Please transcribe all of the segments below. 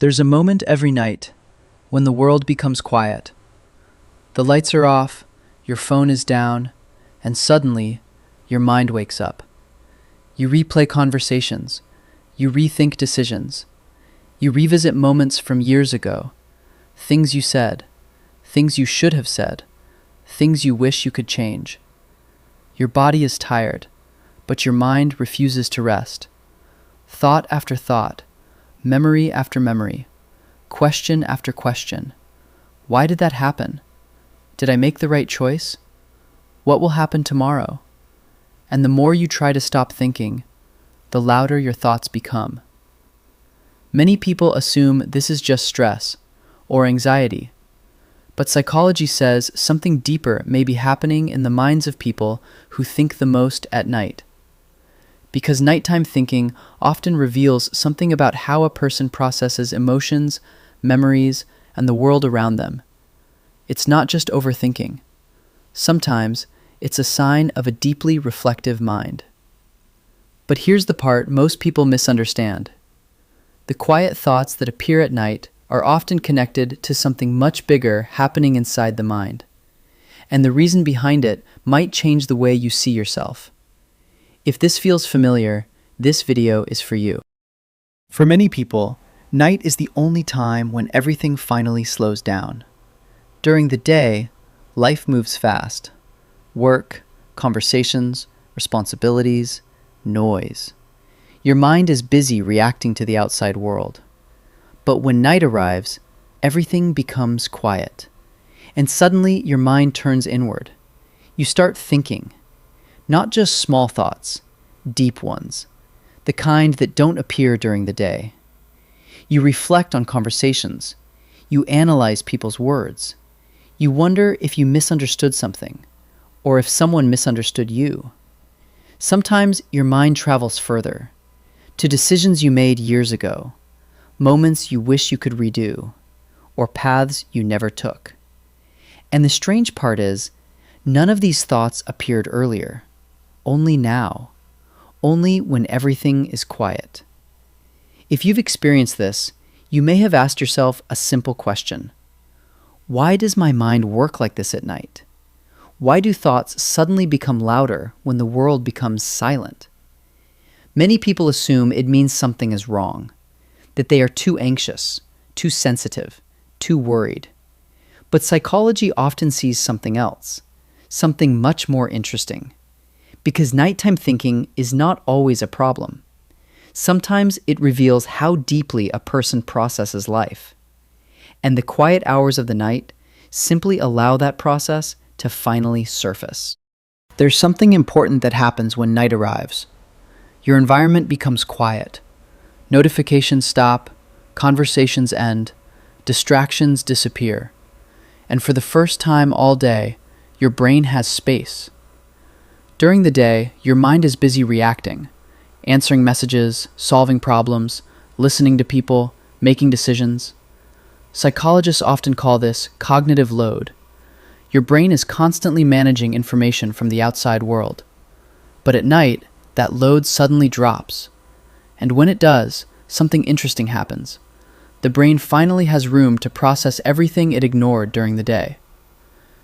There's a moment every night when the world becomes quiet. The lights are off, your phone is down, and suddenly your mind wakes up. You replay conversations, you rethink decisions, you revisit moments from years ago, things you said, things you should have said, things you wish you could change. Your body is tired, but your mind refuses to rest. Thought after thought, memory after memory, question after question. Why did that happen? Did I make the right choice? What will happen tomorrow? And the more you try to stop thinking, the louder your thoughts become. Many people assume this is just stress or anxiety, but psychology says something deeper may be happening in the minds of people who think the most at night. Because nighttime thinking often reveals something about how a person processes emotions, memories, and the world around them. It's not just overthinking. Sometimes it's a sign of a deeply reflective mind. But here's the part most people misunderstand. The quiet thoughts that appear at night are often connected to something much bigger happening inside the mind. And the reason behind it might change the way you see yourself. If this feels familiar, this video is for you. For many people, night is the only time when everything finally slows down. During the day, life moves fast. Work, conversations, responsibilities, noise. Your mind is busy reacting to the outside world. But when night arrives, everything becomes quiet. And suddenly your mind turns inward. You start thinking. Not just small thoughts, deep ones, the kind that don't appear during the day. You reflect on conversations. You analyze people's words. You wonder if you misunderstood something, or if someone misunderstood you. Sometimes your mind travels further, to decisions you made years ago, moments you wish you could redo, or paths you never took. And the strange part is, none of these thoughts appeared earlier. Only now. Only when everything is quiet. If you've experienced this, you may have asked yourself a simple question. Why does my mind work like this at night? Why do thoughts suddenly become louder when the world becomes silent? Many people assume it means something is wrong, that they are too anxious, too sensitive, too worried. But psychology often sees something else, something much more interesting. Because nighttime thinking is not always a problem. Sometimes it reveals how deeply a person processes life. And the quiet hours of the night simply allow that process to finally surface. There's something important that happens when night arrives. Your environment becomes quiet. Notifications stop, conversations end, distractions disappear. And for the first time all day, your brain has space. During the day, your mind is busy reacting, answering messages, solving problems, listening to people, making decisions. Psychologists often call this cognitive load. Your brain is constantly managing information from the outside world. But at night, that load suddenly drops. And when it does, something interesting happens. The brain finally has room to process everything it ignored during the day.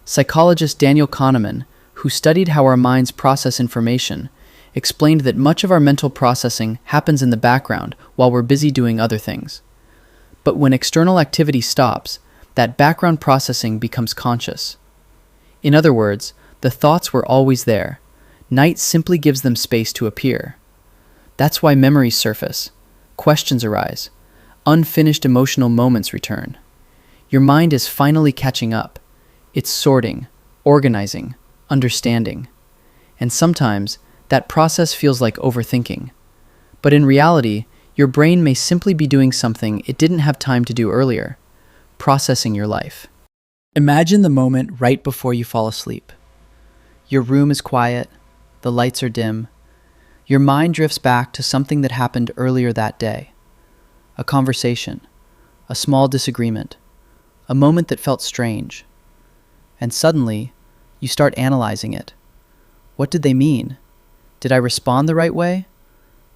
Psychologist Daniel Kahneman, who studied how our minds process information, explained that much of our mental processing happens in the background while we're busy doing other things. But when external activity stops, that background processing becomes conscious. In other words, the thoughts were always there. Night simply gives them space to appear. That's why memories surface, questions arise, unfinished emotional moments return. Your mind is finally catching up. It's sorting, organizing, understanding. And sometimes, that process feels like overthinking. But in reality, your brain may simply be doing something it didn't have time to do earlier, processing your life. Imagine the moment right before you fall asleep. Your room is quiet, the lights are dim. Your mind drifts back to something that happened earlier that day. A conversation, a small disagreement, a moment that felt strange. And suddenly, you start analyzing it. What did they mean? Did I respond the right way?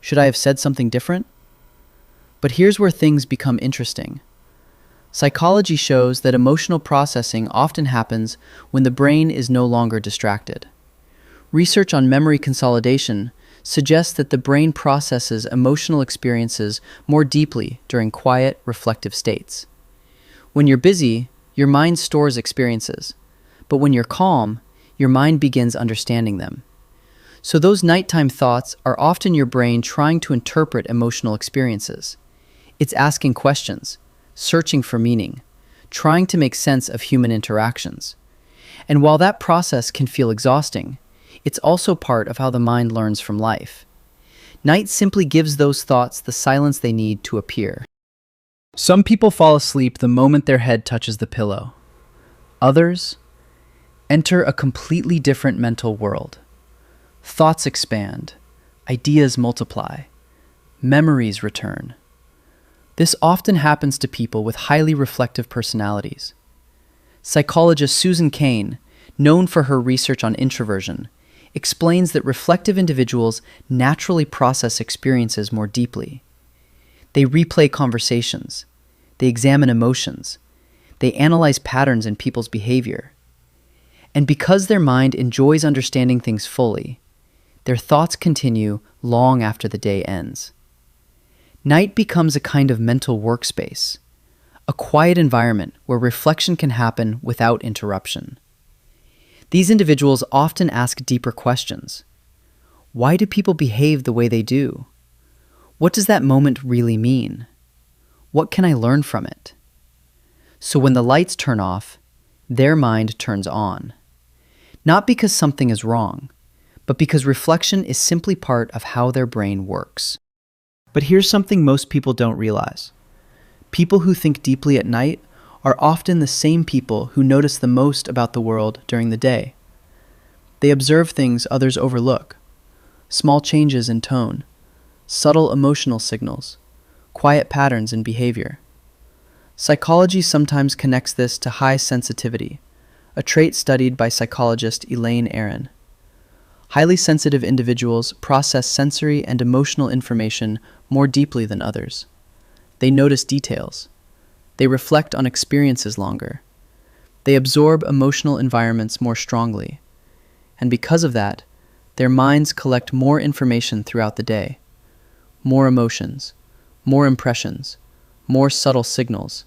Should I have said something different? But here's where things become interesting. Psychology shows that emotional processing often happens when the brain is no longer distracted. Research on memory consolidation suggests that the brain processes emotional experiences more deeply during quiet, reflective states. When you're busy, your mind stores experiences, but when you're calm, your mind begins understanding them. So those nighttime thoughts are often your brain trying to interpret emotional experiences. It's asking questions, searching for meaning, trying to make sense of human interactions. And while that process can feel exhausting, it's also part of how the mind learns from life. Night simply gives those thoughts the silence they need to appear. Some people fall asleep the moment their head touches the pillow. Others enter a completely different mental world. Thoughts expand, ideas multiply, memories return. This often happens to people with highly reflective personalities. Psychologist Susan Cain, known for her research on introversion, explains that reflective individuals naturally process experiences more deeply. They replay conversations, they examine emotions, they analyze patterns in people's behavior. And because their mind enjoys understanding things fully, their thoughts continue long after the day ends. Night becomes a kind of mental workspace, a quiet environment where reflection can happen without interruption. These individuals often ask deeper questions. Why do people behave the way they do? What does that moment really mean? What can I learn from it? So when the lights turn off, their mind turns on. Not because something is wrong, but because reflection is simply part of how their brain works. But here's something most people don't realize. People who think deeply at night are often the same people who notice the most about the world during the day. They observe things others overlook, small changes in tone, subtle emotional signals, quiet patterns in behavior. Psychology sometimes connects this to high sensitivity, a trait studied by psychologist Elaine Aron. Highly sensitive individuals process sensory and emotional information more deeply than others. They notice details. They reflect on experiences longer. They absorb emotional environments more strongly. And because of that, their minds collect more information throughout the day. More emotions, more impressions, more subtle signals.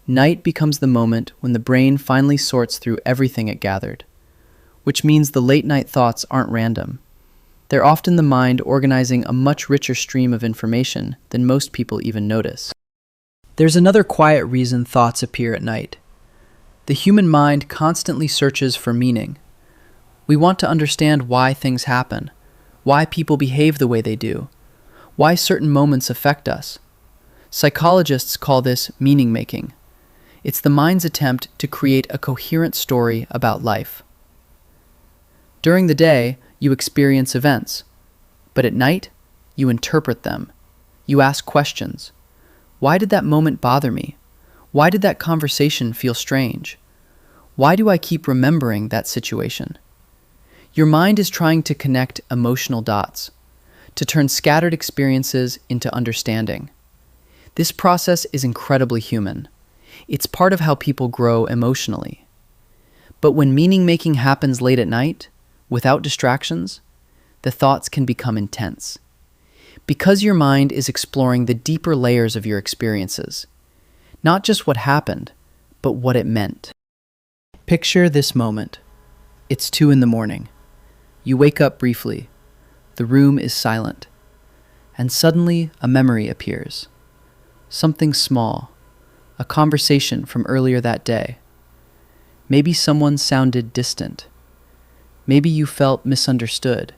Night becomes the moment when the brain finally sorts through everything it gathered, which means the late-night thoughts aren't random. They're often the mind organizing a much richer stream of information than most people even notice. There's another quiet reason thoughts appear at night. The human mind constantly searches for meaning. We want to understand why things happen, why people behave the way they do, why certain moments affect us. Psychologists call this meaning-making. It's the mind's attempt to create a coherent story about life. During the day, you experience events, but at night, you interpret them. You ask questions. Why did that moment bother me? Why did that conversation feel strange? Why do I keep remembering that situation? Your mind is trying to connect emotional dots, to turn scattered experiences into understanding. This process is incredibly human. It's part of how people grow emotionally. But when meaning-making happens late at night, without distractions, the thoughts can become intense. Because your mind is exploring the deeper layers of your experiences, not just what happened, but what it meant. Picture this moment. It's 2 a.m. You wake up briefly. The room is silent. And suddenly a memory appears. Something small. A conversation from earlier that day. Maybe someone sounded distant. Maybe you felt misunderstood.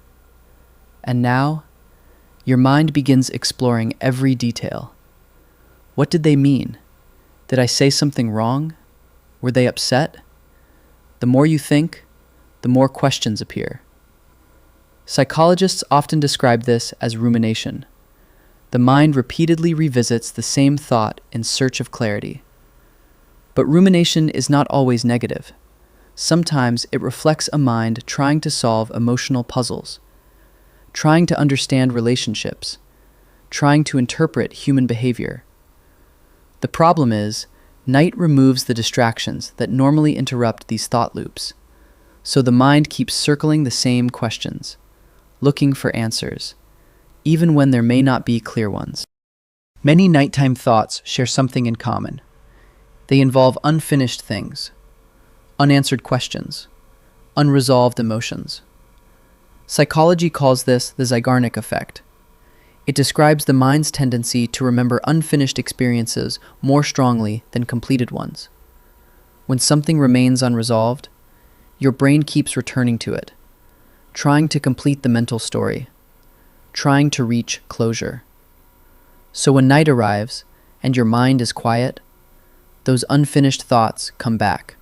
And now, your mind begins exploring every detail. What did they mean? Did I say something wrong? Were they upset? The more you think, the more questions appear. Psychologists often describe this as rumination. The mind repeatedly revisits the same thought in search of clarity. But rumination is not always negative. Sometimes it reflects a mind trying to solve emotional puzzles, trying to understand relationships, trying to interpret human behavior. The problem is, night removes the distractions that normally interrupt these thought loops, so the mind keeps circling the same questions, looking for answers, even when there may not be clear ones. Many nighttime thoughts share something in common. They involve unfinished things, unanswered questions, unresolved emotions. Psychology calls this the Zeigarnik effect. It describes the mind's tendency to remember unfinished experiences more strongly than completed ones. When something remains unresolved, your brain keeps returning to it, trying to complete the mental story, trying to reach closure. So when night arrives and your mind is quiet, those unfinished thoughts come back.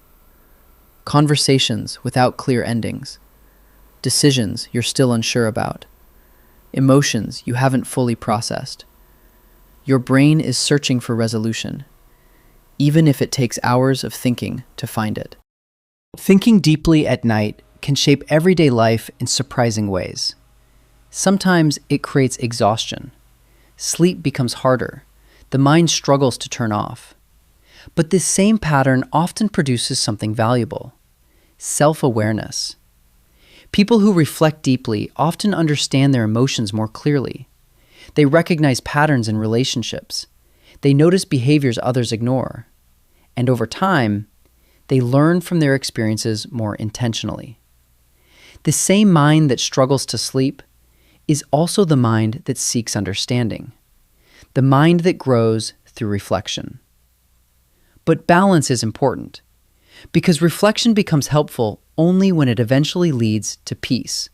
Conversations without clear endings, decisions you're still unsure about, emotions you haven't fully processed. Your brain is searching for resolution, even if it takes hours of thinking to find it. Thinking deeply at night can shape everyday life in surprising ways. Sometimes it creates exhaustion. Sleep becomes harder. The mind struggles to turn off. But this same pattern often produces something valuable: self-awareness. People who reflect deeply often understand their emotions more clearly. They recognize patterns in relationships. They notice behaviors others ignore. And over time, they learn from their experiences more intentionally. The same mind that struggles to sleep is also the mind that seeks understanding, the mind that grows through reflection. But balance is important, because reflection becomes helpful only when it eventually leads to peace,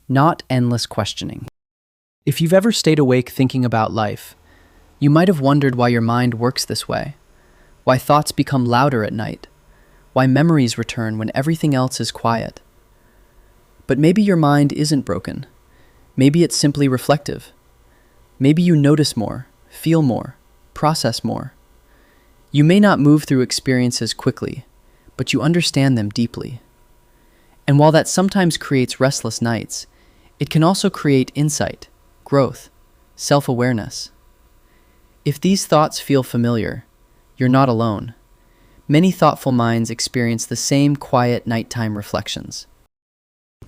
not endless questioning. If you've ever stayed awake thinking about life, you might have wondered why your mind works this way, why thoughts become louder at night, why memories return when everything else is quiet. But maybe your mind isn't broken. Maybe it's simply reflective. Maybe you notice more, feel more, process more. You may not move through experiences quickly, but you understand them deeply. And while that sometimes creates restless nights, it can also create insight, growth, self-awareness. If these thoughts feel familiar, you're not alone. Many thoughtful minds experience the same quiet nighttime reflections.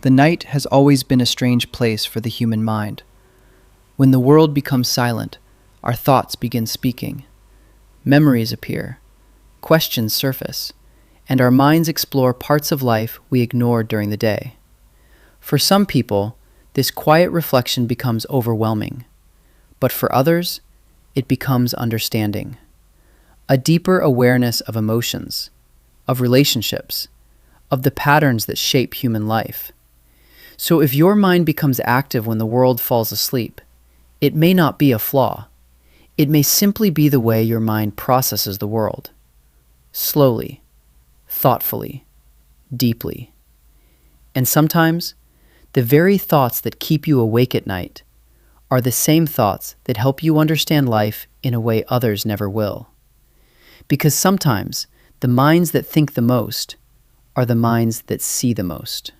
The night has always been a strange place for the human mind. When the world becomes silent, our thoughts begin speaking. Memories appear, questions surface, and our minds explore parts of life we ignored during the day. For some people, this quiet reflection becomes overwhelming, but for others, it becomes understanding. A deeper awareness of emotions, of relationships, of the patterns that shape human life. So if your mind becomes active when the world falls asleep, it may not be a flaw. It may simply be the way your mind processes the world. Slowly, thoughtfully, deeply. And sometimes, the very thoughts that keep you awake at night are the same thoughts that help you understand life in a way others never will. Because sometimes, the minds that think the most are the minds that see the most.